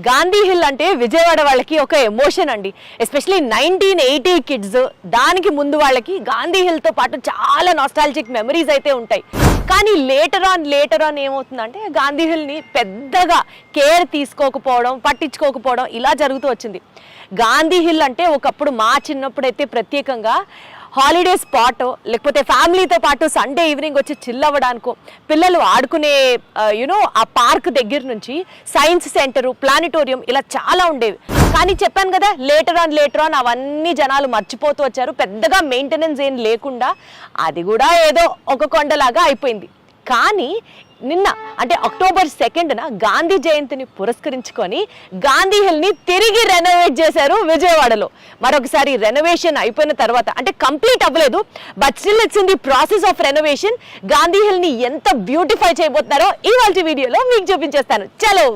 Gandhi hill అంటే విజయవాడ వాళ్ళకి ఒక ఎమోషన్ అండి. ఎస్పెషలీ 1980 కిడ్స్, దానికి ముందు వాళ్ళకి గాంధీ హిల్తో పాటు చాలా నాస్టాలజిక్ మెమరీస్ అయితే ఉంటాయి. కానీ లేటర్ ఆన్ ఏమవుతుందంటే గాంధీ హిల్ని పెద్దగా కేర్ తీసుకోకపోవడం, పట్టించుకోకపోవడం ఇలా జరుగుతూ వచ్చింది. గాంధీ హిల్ అంటే ఒకప్పుడు మా చిన్నప్పుడైతే ప్రత్యేకంగా హాలిడే స్పాట్, లేకపోతే ఫ్యామిలీతో పాటు సండే ఈవినింగ్ వచ్చి చిల్ అవ్వడానికో, పిల్లలు ఆడుకునే ఆ పార్క్ దగ్గర నుంచి సైన్స్ సెంటరు, ప్లానిటోరియం ఇలా చాలా ఉండేవి. కానీ చెప్పాను కదా, లేటర్ ఆన్ అవన్నీ జనాలు మర్చిపోతూ వచ్చారు. పెద్దగా మెయింటెనెన్స్ ఏం లేకుండా అది కూడా ఏదో ఒక కొండలాగా అయిపోయింది. కానీ నిన్న అంటే అక్టోబర్ 2న గాంధీ జయంతిని పురస్కరించుకొని గాంధీ హిల్ని తిరిగి రెనోవేట్ చేశారు విజయవాడలో. మరొకసారి రెనోవేషన్ అయిపోయిన తర్వాత, అంటే కంప్లీట్ అవ్వలేదు, but still it's in the process of renovation. Gandhi హిల్ని ఎంత బ్యూటిఫై చేయబోతున్నారో ఇవాళ వీడియోలో మీకు చూపించేస్తాను. చలో.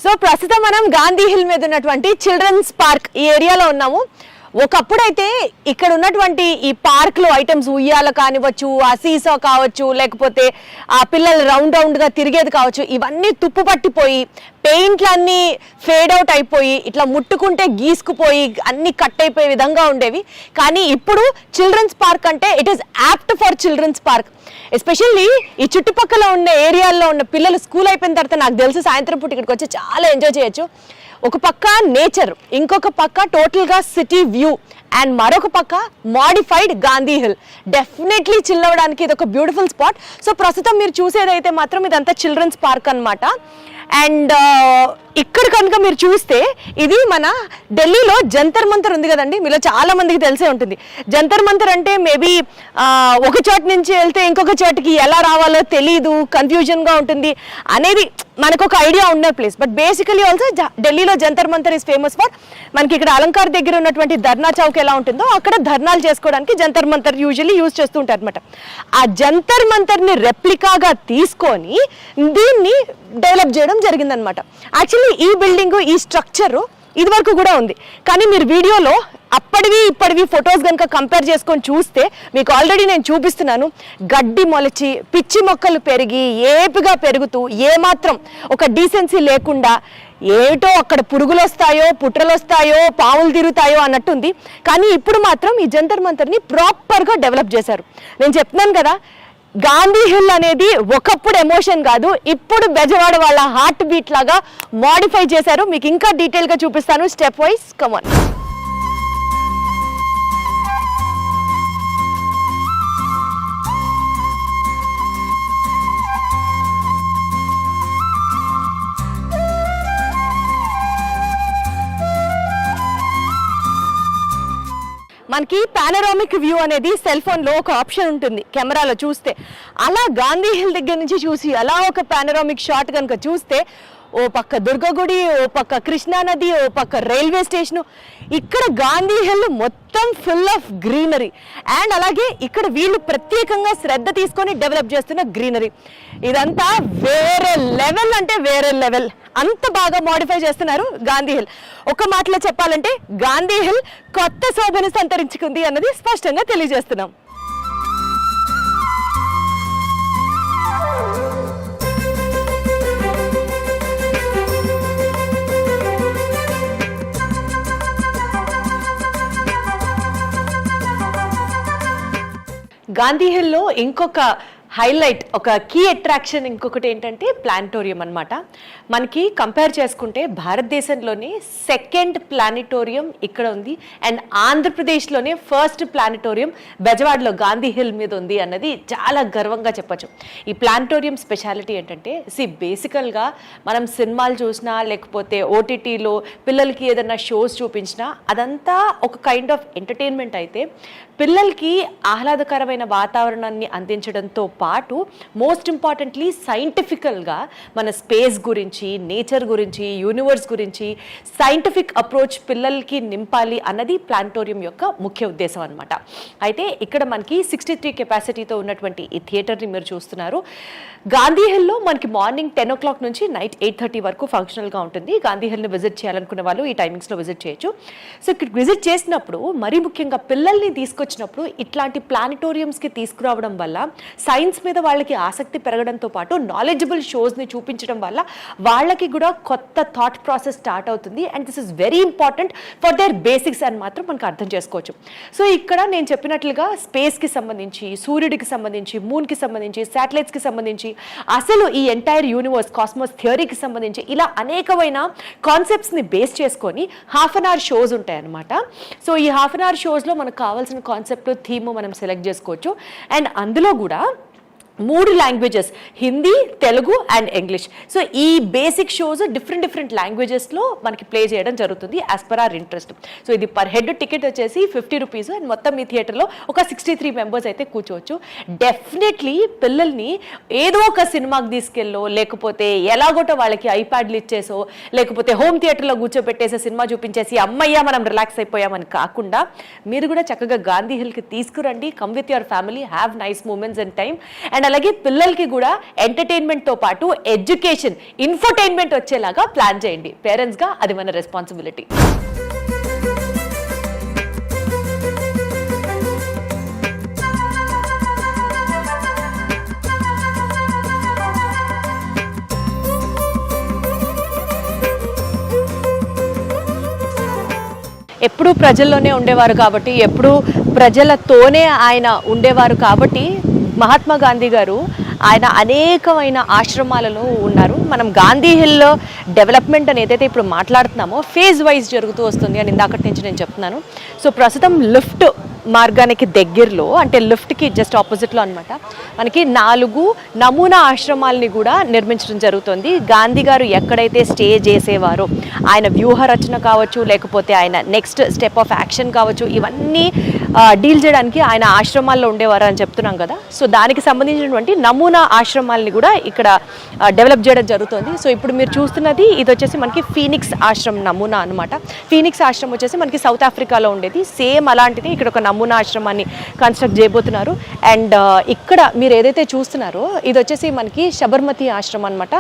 సో ప్రస్తుతం మనం గాంధీ హిల్ మీద ఉన్నటువంటి చిల్డ్రన్స్ పార్క్ ఈ ఏరియాలో ఉన్నాము. ఒకప్పుడైతే ఇక్కడ ఉన్నటువంటి ఈ పార్క్లో ఐటమ్స్, ఉయ్యాల కానివ్వచ్చు, ఆ సీసా కావచ్చు, లేకపోతే ఆ పిల్లలు రౌండ్గా తిరిగేది కావచ్చు, ఇవన్నీ తుప్పు పట్టిపోయి పెయింట్లన్నీ ఫేడ్ అవుట్ అయిపోయి ఇట్లా ముట్టుకుంటే గీసుకుపోయి అన్ని కట్ అయిపోయే విధంగా ఉండేవి. కానీ ఇప్పుడు చిల్డ్రన్స్ పార్క్ అంటే it is apt for children's park. Especially ఈ చుట్టుపక్కల ఉన్న ఏరియాల్లో ఉన్న పిల్లలు స్కూల్ అయిపోయిన తర్వాత నాకు తెలిసి సాయంత్రం పూట ఇక్కడికి వచ్చి చాలా ఎంజాయ్ చేయొచ్చు. ఒక పక్క నేచర్, ఇంకొక పక్క టోటల్గా సిటీ వ్యూ, అండ్ మరొక పక్క modified Gandhi hill. Definitely chill అవ్వడానికి ఇది ఒక బ్యూటిఫుల్ స్పాట్. సో ప్రస్తుతం మీరు చూసేదైతే మాత్రం ఇదంతా చిల్డ్రన్స్ పార్క్ అన్నమాట. అండ్ ఇక్కడ కనుక మీరు చూస్తే ఇది మన ఢిల్లీలో జంతర్ మంతర్ ఉంది కదండి, మీలో చాలా మందికి తెలిసే ఉంటుంది. జంతర్ మంతర్ అంటే మేబీ ఒక చోటు నుంచి వెళ్తే ఇంకొక చోటుకి ఎలా రావాలో తెలీదు, కన్ఫ్యూజన్గా ఉంటుంది అనేది మనకు ఒక ఐడియా ఉన్న ప్లేస్. బట్ బేసికలీ ఆల్సో ఢిల్లీలో Jantar Mantar is famous for, మనకి ఇక్కడ అలంకార్ దగ్గర ఉన్నటువంటి ధర్నా చౌక్ ఎలా ఉంటుందో అక్కడ ధర్నాలు చేసుకోవడానికి జంతర్ మంతర్ యూజువల్లీ యూజ్ చేస్తూ ఉంటారు అనమాట. ఆ జంతర్ మంతర్ని రెప్లికాగా తీసుకొని దీన్ని డెవలప్ చేయడం జరిగిందనమాట. యాక్చువల్లీ ఈ బిల్డింగ్, ఈ స్ట్రక్చరు ఇది వరకు కూడా ఉంది. కానీ మీరు వీడియోలో అప్పటివి ఇప్పటివి ఫొటోస్ కనుక కంపేర్ చేసుకొని చూస్తే మీకు ఆల్రెడీ నేను చూపిస్తున్నాను, గడ్డి మొలిచి పిచ్చి మొక్కలు పెరిగి ఏపుగా పెరుగుతూ ఏమాత్రం ఒక డీసెన్సీ లేకుండా ఏటో అక్కడ పురుగులు వస్తాయో, పుట్రలు వస్తాయో, పాములు తిరుగుతాయో అన్నట్టుంది. కానీ ఇప్పుడు మాత్రం ఈ జంతర్ మంతర్ని ప్రాపర్గా డెవలప్ చేశారు. నేను చెప్తున్నాను కదా, గాంధీ హిల్ అనేది ఒకప్పుడు ఎమోషన్ కాదు, ఇప్పుడు బెజవాడ వాళ్ళ హార్ట్ బీట్ లాగా మాడిఫై చేశారు. మీకు ఇంకా డీటెయిల్గా చూపిస్తాను స్టెప్ వైజ్. కమాన్. మనకి పానరామిక్ వ్యూ అనేది సెల్ ఫోన్లో ఒక ఆప్షన్ ఉంటుంది కెమెరాలో చూస్తే. అలా గాంధీ హిల్ దగ్గర నుంచి చూసి అలా ఒక పానరామిక్ షాట్ కనుక చూస్తే ఓ పక్క దుర్గగుడి, ఓ పక్క కృష్ణానది, ఓ పక్క రైల్వే స్టేషను, ఇక్కడ గాంధీ హిల్ మొత్తం ఫుల్ ఆఫ్ గ్రీనరీ. అండ్ అలాగే ఇక్కడ వీళ్ళు ప్రత్యేకంగా శ్రద్ధ తీసుకొని డెవలప్ చేస్తున్న గ్రీనరీ ఇదంతా వేరే లెవెల్, అంటే వేరే లెవెల్. అంత బాగా మాడిఫై చేస్తున్నారు గాంధీ హిల్. ఒక మాటలో చెప్పాలంటే గాంధీ హిల్ కొత్త శోభను సంతరించుకుంది అన్నది స్పష్టంగా తెలియజేస్తున్నాం. గాంధీ హిల్లో ఇంకొక హైలైట్, ఒక కీ అట్రాక్షన్ ఇంకొకటి ఏంటంటే ప్లానిటోరియం అనమాట. మనకి కంపేర్ చేసుకుంటే భారతదేశంలోనే సెకండ్ ప్లానిటోరియం ఇక్కడ ఉంది, అండ్ ఆంధ్రప్రదేశ్లోనే ఫస్ట్ ప్లానిటోరియం బెజవాడలో గాంధీ హిల్ మీద ఉంది అన్నది చాలా గర్వంగా చెప్పచ్చు. ఈ ప్లానిటోరియం స్పెషాలిటీ ఏంటంటే, బేసికల్గా మనం సినిమాలు చూసినా లేకపోతే ఓటీటీలో పిల్లలకి ఏదైనా షోస్ చూపించినా అదంతా ఒక కైండ్ ఆఫ్ ఎంటర్టైన్మెంట్ అయితే, పిల్లలకి ఆహ్లాదకరమైన వాతావరణాన్ని అందించడంతో పాటు మోస్ట్ ఇంపార్టెంట్లీ సైంటిఫికల్గా మన స్పేస్ గురించి, నేచర్ గురించి, యూనివర్స్ గురించి సైంటిఫిక్ అప్రోచ్ పిల్లలకి నింపాలి అన్నది ప్లానిటోరియం యొక్క ముఖ్య ఉద్దేశం అనమాట. అయితే ఇక్కడ మనకి 63 కెపాసిటీతో ఉన్నటువంటి ఈ థియేటర్ని మీరు చూస్తున్నారు. గాంధీ హిల్లో మనకి మార్నింగ్ 10 o'clock నుంచి నైట్ 8:30 వరకు ఫంక్షనల్గా ఉంటుంది. గాంధీ హిల్ని విజిట్ చేయాలనుకునే వాళ్ళు ఈ టైమింగ్స్లో విజిట్ చేయొచ్చు. సో ఇక్కడ విజిట్ చేసినప్పుడు మరీ ముఖ్యంగా పిల్లల్ని తీసుకొచ్చినప్పుడు ఇట్లాంటి ప్లానిటోరియంస్కి తీసుకురావడం వల్ల సైన్స్ మీద వాళ్ళకి ఆసక్తి పెరగడంతో పాటు నాలెడ్జబుల్ షోస్ని చూపించడం వల్ల వాళ్ళకి కూడా కొత్త థాట్ ప్రాసెస్ స్టార్ట్ అవుతుంది. And this is very important for their basics అని మాత్రం మనకు అర్థం చేసుకోవచ్చు. సో ఇక్కడ నేను చెప్పినట్లుగా స్పేస్కి సంబంధించి, సూర్యుడికి సంబంధించి, మూన్కి సంబంధించి, శాటిలైట్స్కి సంబంధించి, అసలు ఈ ఎంటైర్ యూనివర్స్ కాస్మోస్ థియరీకి సంబంధించి ఇలా అనేకమైన కాన్సెప్ట్స్ని బేస్ చేసుకొని హాఫ్ అన్ అవర్ షోస్ ఉంటాయి అన్నమాట. సో ఈ హాఫ్ అన్ అవర్ షోస్లో మనకు కావాల్సిన కాన్సెప్ట్, థీమ్ మనం సెలెక్ట్ చేసుకోవచ్చు. అండ్ అందులో కూడా 3 languages, Hindi, Telugu and English. So ఈ బేసిక్ షోస్ డిఫరెంట్ లాంగ్వేజెస్లో మనకి ప్లే చేయడం జరుగుతుంది as per our interest. So ఇది పర్ హెడ్ టికెట్ వచ్చేసి 50 రూపీస్. అండ్ మొత్తం మీ థియేటర్లో ఒక 63 మెంబర్స్ అయితే కూర్చోవచ్చు. డెఫినెట్లీ పిల్లల్ని ఏదో ఒక సినిమాకి తీసుకెళ్ళో, లేకపోతే ఎలాగోటో వాళ్ళకి ఐప్యాడ్లు ఇచ్చేసో, లేకపోతే హోమ్ థియేటర్లో కూర్చోబెట్టేసే సినిమా చూపించేసి అమ్మయ్య మనం రిలాక్స్ అయిపోయామని కాకుండా మీరు కూడా చక్కగా గాంధీ హిల్కి తీసుకురండి. Come with your family, have nice moments and time. And అలాగే పిల్లలకి కూడా ఎంటర్టైన్మెంట్తో పాటు ఎడ్యుకేషన్, ఇన్ఫర్టైన్మెంట్ వచ్చేలాగా ప్లాన్ చేయండి. పేరెంట్స్గా అది మన రెస్పాన్సిబిలిటీ. ఎప్పుడూ ప్రజల్లోనే ఉండేవారు కాబట్టి, ఎప్పుడూ ప్రజలతోనే ఆయన ఉండేవారు కాబట్టి మహాత్మా గాంధీ గారు ఆయన అనేకమైన ఆశ్రమాలలో ఉన్నారు. మనం గాంధీ హిల్ డెవలప్మెంట్ అని ఏదైతే ఇప్పుడు మాట్లాడుతున్నామో ఫేజ్ వైజ్ జరుగుతూ వస్తుంది అని ఇందాకటి నుంచి నేను చెప్తున్నాను. సో ప్రస్తుతం లిఫ్ట్ మార్గానికి దగ్గరలో, అంటే లిఫ్ట్కి జస్ట్ ఆపోజిట్లో అనమాట, మనకి 4 నమూనా ఆశ్రమాలని కూడా నిర్మించడం జరుగుతుంది. గాంధీ గారు ఎక్కడైతే స్టే చేసేవారో ఆయన వ్యూహ రచన కావచ్చు, లేకపోతే ఆయన నెక్స్ట్ స్టెప్ ఆఫ్ యాక్షన్ కావచ్చు, ఇవన్నీ డీల్ చేయడానికి ఆయన ఆశ్రమాల్లో ఉండేవారు అని చెప్తున్నాం కదా. సో దానికి సంబంధించినటువంటి నమూనా ఆశ్రమాలని కూడా ఇక్కడ డెవలప్ చేయడం జరుగుతుంది. సో ఇప్పుడు మీరు చూస్తున్నది ఇది వచ్చేసి మనకి ఫీనిక్స్ ఆశ్రమం నమూనా అనమాట. ఫీనిక్స్ ఆశ్రమం వచ్చేసి మనకి సౌత్ ఆఫ్రికాలో ఉండేది. సేమ్ అలాంటిది ఇక్కడ ఒక నమూనా ఆశ్రమాన్ని కన్స్ట్రక్ట్ చేయబోతున్నారు. అండ్ ఇక్కడ మీరు ఏదైతే చూస్తున్నారో ఇది వచ్చేసి మనకి శబర్మతి ఆశ్రమం అనమాట.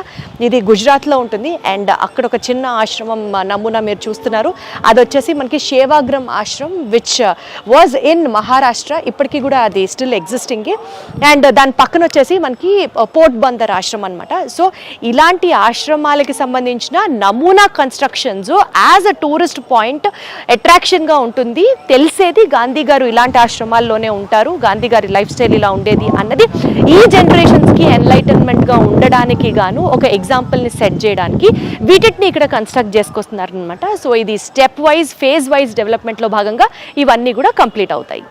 ఇది గుజరాత్లో ఉంటుంది. అండ్ అక్కడ ఒక చిన్న ఆశ్రమం నమూనా మీరు చూస్తున్నారు. అది వచ్చేసి మనకి సేవాగ్రం ఆశ్రమం విచ్ వాజ్ ఇన్ మహారాష్ట్ర. ఇప్పటికీ కూడా అది స్టిల్ ఎగ్జిస్టింగ్. అండ్ దాని పక్కన వచ్చేసి మనకి పోర్ట్ బందర్ ఆశ్రమం అనమాట. సో ఇలాంటి ఆశ్రమాలకి సంబంధించిన నమూనా constructions as a tourist point అట్రాక్షన్గా ఉంటుంది. తెలిసేది గాంధీ గారు ఇలాంటి ఆశ్రమాల్లోనే ఉంటారు, గాంధీ గారి లైఫ్ స్టైల్ ఇలా ఉండేది అన్నది ఈ జనరేషన్స్కి ఎన్లైటన్మెంట్గా ఉండడానికి గాను ఒక ఎగ్జాంపుల్ని సెట్ చేయడానికి వీటిని ఇక్కడ కన్స్ట్రక్ట్ చేసుకొస్తున్నారు అనమాట. సో ఇది స్టెప్ వైజ్, ఫేజ్ వైజ్ డెవలప్మెంట్లో భాగంగా ఇవన్నీ కూడా కంప్లీట్ అవుతాయి.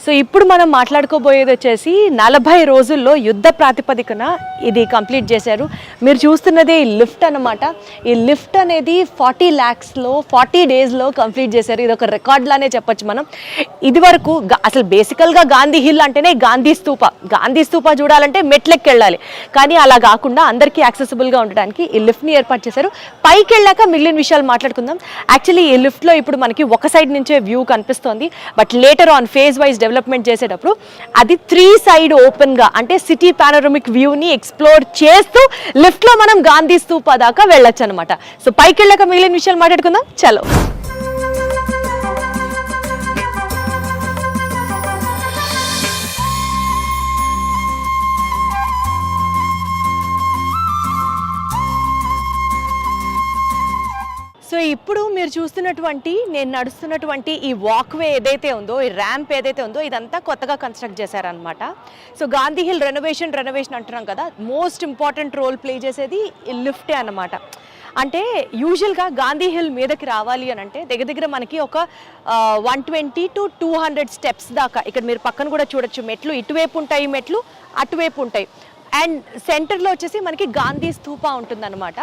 సో ఇప్పుడు మనం మాట్లాడుకోబోయేది వచ్చేసి 40 రోజుల్లో యుద్ధ ప్రాతిపదికన ఇది కంప్లీట్ చేశారు. మీరు చూస్తున్నదే ఈ లిఫ్ట్ అనమాట. ఈ లిఫ్ట్ అనేది 40 lakhsలో 40 daysలో కంప్లీట్ చేశారు. ఇది ఒక రికార్డ్లానే చెప్పచ్చు మనం. ఇది వరకు అసలు బేసికల్గా గాంధీ హిల్ అంటేనే గాంధీ స్తూప చూడాలంటే మెట్లెక్కి వెళ్ళాలి. కానీ అలా కాకుండా అందరికీ యాక్సెసిబుల్గా ఉండడానికి ఈ లిఫ్ట్ని ఏర్పాటు చేశారు. పైకి వెళ్ళాక మిగిలిన విషయాలు మాట్లాడుకుందాం. యాక్చువల్లీ ఈ లిఫ్ట్లో ఇప్పుడు మనకి ఒక సైడ్ నుంచే వ్యూ కనిపిస్తోంది. But later on phase wise development చేసేటప్పుడు అది 3 side ఓపెన్గా, అంటే సిటీ పానోరమిక్ వ్యూని ఎక్స్ప్లోర్ చేస్తూ లిఫ్ట్లో మనం గాంధీ స్తూప దాకా వెళ్ళొచ్చు అనమాట. సో పైకి వెళ్ళాక మిగిలిన విషయాలు మాట్లాడుకుందాం. చలో. సో ఇప్పుడు మీరు చూస్తున్నటువంటి, నేను నడుస్తున్నటువంటి ఈ వాక్వే ఏదైతే ఉందో, ఈ ర్యాంప్ ఏదైతే ఉందో, ఇదంతా కొత్తగా కన్స్ట్రక్ట్ చేశారనమాట. సో గాంధీ హిల్ రెనోవేషన్ అంటున్నాం కదా, మోస్ట్ ఇంపార్టెంట్ రోల్ ప్లే చేసేది ఈ లిఫ్టే అన్నమాట. అంటే యూజువల్గా గాంధీ హిల్ మీదకి రావాలి అని అంటే దగ్గర మనకి ఒక 120 to 200 steps దాకా, ఇక్కడ మీరు పక్కన కూడా చూడొచ్చు మెట్లు, ఇటువైపు ఉంటాయి మెట్లు, అటువైపు ఉంటాయి. అండ్ సెంటర్లో వచ్చేసి మనకి గాంధీ స్తూపా ఉంటుందన్నమాట.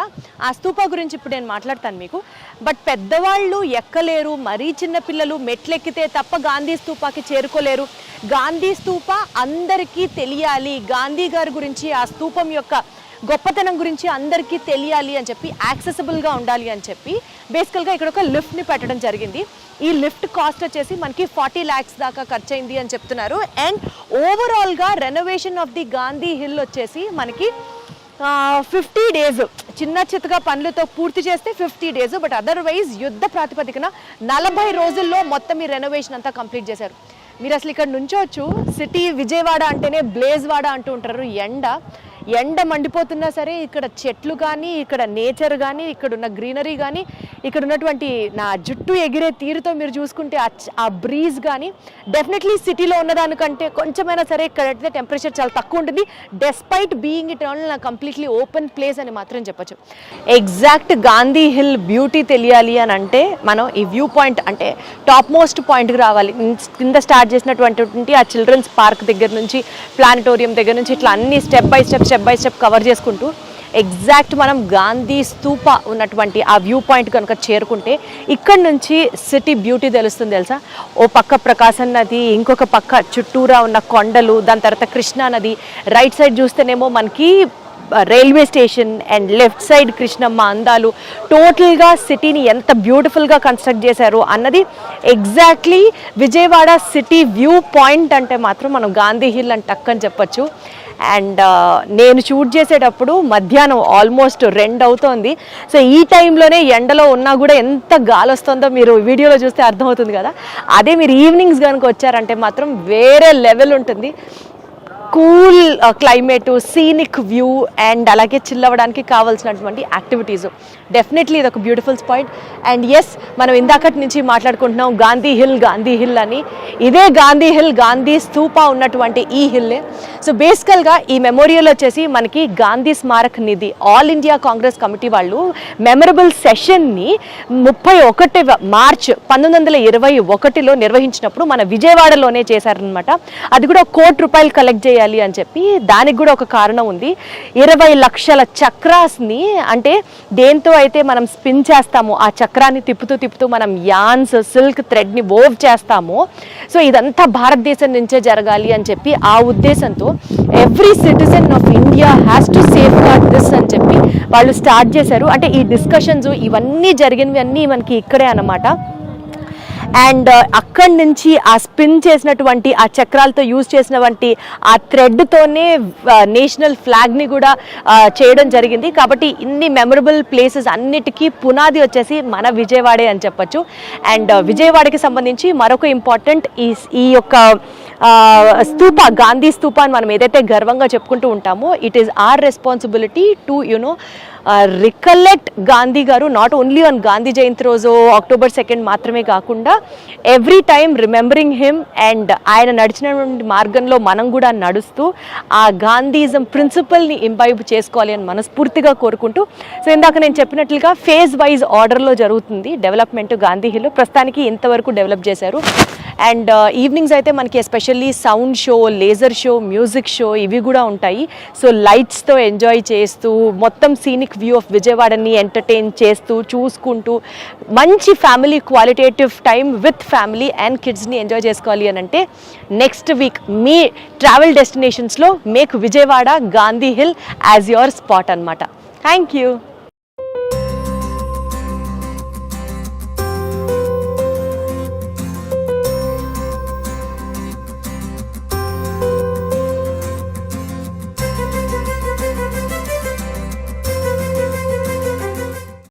ఆ స్తూపా గురించి ఇప్పుడు నేను మాట్లాడతాను మీకు. బట్ పెద్దవాళ్ళు ఎక్కలేరు, మరీ చిన్న పిల్లలు మెట్లెక్కితే తప్ప గాంధీ స్తూపాకి చేరుకోలేరు. గాంధీ స్తూపా అందరికీ తెలియాలి, గాంధీ గారి గురించి, ఆ స్తూపం యొక్క గొప్పతనం గురించి అందరికీ తెలియాలి అని చెప్పి, యాక్సెసిబుల్గా ఉండాలి అని చెప్పి బేసికల్గా ఇక్కడ ఒక లిఫ్ట్ని పెట్టడం జరిగింది. ఈ లిఫ్ట్ కాస్ట్ వచ్చేసి మనకి 40 lakhs దాకా ఖర్చు అయింది అని చెప్తున్నారు. అండ్ ఓవరాల్గా renovation of the Gandhi hill వచ్చేసి మనకి 50 days, చిన్న చిత్తగా పనులతో పూర్తి చేస్తే 50 days, బట్ అదర్వైజ్ యుద్ధ ప్రాతిపదికన 40 రోజుల్లో మొత్తం ఈ రెనోవేషన్ అంతా కంప్లీట్ చేశారు. మీరు అసలు ఇక్కడ నుంచోవచ్చు. సిటీ విజయవాడ అంటేనే బ్లేజ్ వాడ అంటూ ఉంటారు. ఎండ మండిపోతున్నా సరే ఇక్కడ చెట్లు కానీ, ఇక్కడ నేచర్ కానీ, ఇక్కడ ఉన్న గ్రీనరీ కానీ, ఇక్కడ ఉన్నటువంటి నా జుట్టు ఎగిరే తీరుతో మీరు చూసుకుంటే ఆ బ్రీజ్ కానీ డెఫినెట్లీ సిటీలో ఉన్నదానికంటే కొంచెమైనా సరే ఇక్కడైతే టెంపరేచర్ చాలా తక్కువ ఉంటుంది. Despite being it all completely open place అని మాత్రం చెప్పచ్చు. ఎగ్జాక్ట్ గాంధీ హిల్ బ్యూటీ తెలియాలి అని అంటే మనం ఈ వ్యూ పాయింట్ అంటే టాప్ మోస్ట్ పాయింట్కి రావాలి. కింద స్టార్ట్ చేసినటువంటి ఆ చిల్డ్రన్స్ పార్క్ దగ్గర నుంచి, ప్లానిటోరియం దగ్గర నుంచి ఇట్లా అన్ని స్టెప్ బై స్టెప్ కవర్ చేసుకుంటూ ఎగ్జాక్ట్ మనం గాంధీ స్తూపా ఉన్నటువంటి ఆ వ్యూ పాయింట్ కనుక చేరుకుంటే ఇక్కడ నుంచి సిటీ బ్యూటీ తెలుస్తుంది తెలుసా. ఓ పక్క ప్రకాశం నది, ఇంకొక పక్క చుట్టూరా ఉన్న కొండలు, దాని తర్వాత కృష్ణా నది, రైట్ సైడ్ చూస్తేనేమో మనకి railway station and left side Krishnamma అందాలు. టోటల్గా సిటీని ఎంత బ్యూటిఫుల్గా కన్స్ట్రక్ట్ చేశారు అన్నది exactly Vijayawada city view point అంటే మాత్రం మనం గాంధీ హిల్ అని టక్కని చెప్పచ్చు. అండ్ నేను షూట్ చేసేటప్పుడు మధ్యాహ్నం ఆల్మోస్ట్ 2 అవుతోంది. సో ఈ టైంలోనే ఎండలో ఉన్నా కూడా ఎంత గాలి వస్తుందో మీరు వీడియోలో చూస్తే అర్థమవుతుంది కదా. అదే మీరు ఈవినింగ్స్ కనుక వచ్చారంటే మాత్రం వేరే లెవెల్ ఉంటుంది. Cool climate, scenic view and అలాగే చిల్ అవ్వడానికి కావాల్సినటువంటి యాక్టివిటీస్. డెఫినెట్లీ ఇది ఒక బ్యూటిఫుల్ స్పాట్. అండ్ ఎస్, మనం ఇందాకటి నుంచి మాట్లాడుకుంటున్నాం గాంధీ హిల్ అని. ఇదే గాంధీ హిల్, గాంధీ స్తూపా ఉన్నటువంటి ఈ హిల్లే. సో బేసికల్గా ఈ మెమోరియల్ వచ్చేసి మనకి గాంధీ స్మారక్ నిధి, ఆల్ ఇండియా కాంగ్రెస్ కమిటీ వాళ్ళు మెమరబుల్ సెషన్ని 31 మార్చ్ 1921లో నిర్వహించినప్పుడు మన విజయవాడలోనే చేశారనమాట. అది కూడా ₹1 కలెక్ట్ చేయాలి అని చెప్పి. దానికి కూడా ఒక కారణం ఉంది. 20 లక్షల చక్రాస్ని, అంటే దేంతో అయితే మనం స్పిన్ చేస్తామో ఆ చక్రాన్ని తిప్పుతూ మనం యాన్స్, సిల్క్ థ్రెడ్ని వోవ్ చేస్తామో, సో ఇదంతా భారతదేశం నుంచే జరగాలి అని చెప్పి ఆ ఉద్దేశంతో every citizen of India has to safeguard this అని చెప్పి వాళ్ళు స్టార్ట్ చేశారు. అంటే ఈ డిస్కషన్స్ ఇవన్నీ జరిగినవి అన్నీ మనకి ఇక్కడే అన్నమాట. అండ్ అక్కడి నుంచి ఆ స్పిన్ చేసినటువంటి ఆ చక్రాలతో యూజ్ చేసినటువంటి ఆ థ్రెడ్తోనే నేషనల్ ఫ్లాగ్ని కూడా చేయడం జరిగింది. కాబట్టి ఇన్ని మెమరబుల్ ప్లేసెస్ అన్నిటికీ పునాది వచ్చేసి మన విజయవాడే అని చెప్పచ్చు. అండ్ విజయవాడకి సంబంధించి మరొక ఇంపార్టెంట్ ఈ యొక్క స్తూప, గాంధీ స్తూప అని మనం ఏదైతే గర్వంగా చెప్పుకుంటూ ఉంటామో, it is our responsibility to recollect Gandhi garu, not only on Gandhi Jayanti రోజు October 2 మాత్రమే కాకుండా every time remembering him. And ఆయన నడిచినటువంటి మార్గంలో మనం కూడా నడుస్తూ ఆ గాంధీజం ప్రిన్సిపల్ని ఇంబైబ్ చేసుకోవాలి అని మనస్ఫూర్తిగా కోరుకుంటూ, సో ఇందాక నేను చెప్పినట్లుగా ఫేజ్ వైజ్ ఆర్డర్లో జరుగుతుంది డెవలప్మెంట్ గాంధీ హిల్. ప్రస్తుతానికి ఇంతవరకు డెవలప్ చేశారు. అండ్ ఈవినింగ్స్ అయితే మనకి especially sound show, laser show, music show ఇవి కూడా ఉంటాయి. సో లైట్స్తో ఎంజాయ్ చేస్తూ మొత్తం సీనిక్ వ్యూ ఆఫ్ విజయవాడని ఎంటర్టైన్ చేస్తూ చూసుకుంటూ మంచి family qualitative time with family and కిడ్స్ని ఎంజాయ్ చేసుకోవాలి అని అంటే నెక్స్ట్ వీక్ మీ ట్రావెల్ డెస్టినేషన్స్లో make Vijayawada Gandhi hill as your spot అన్నమాట. Thank you.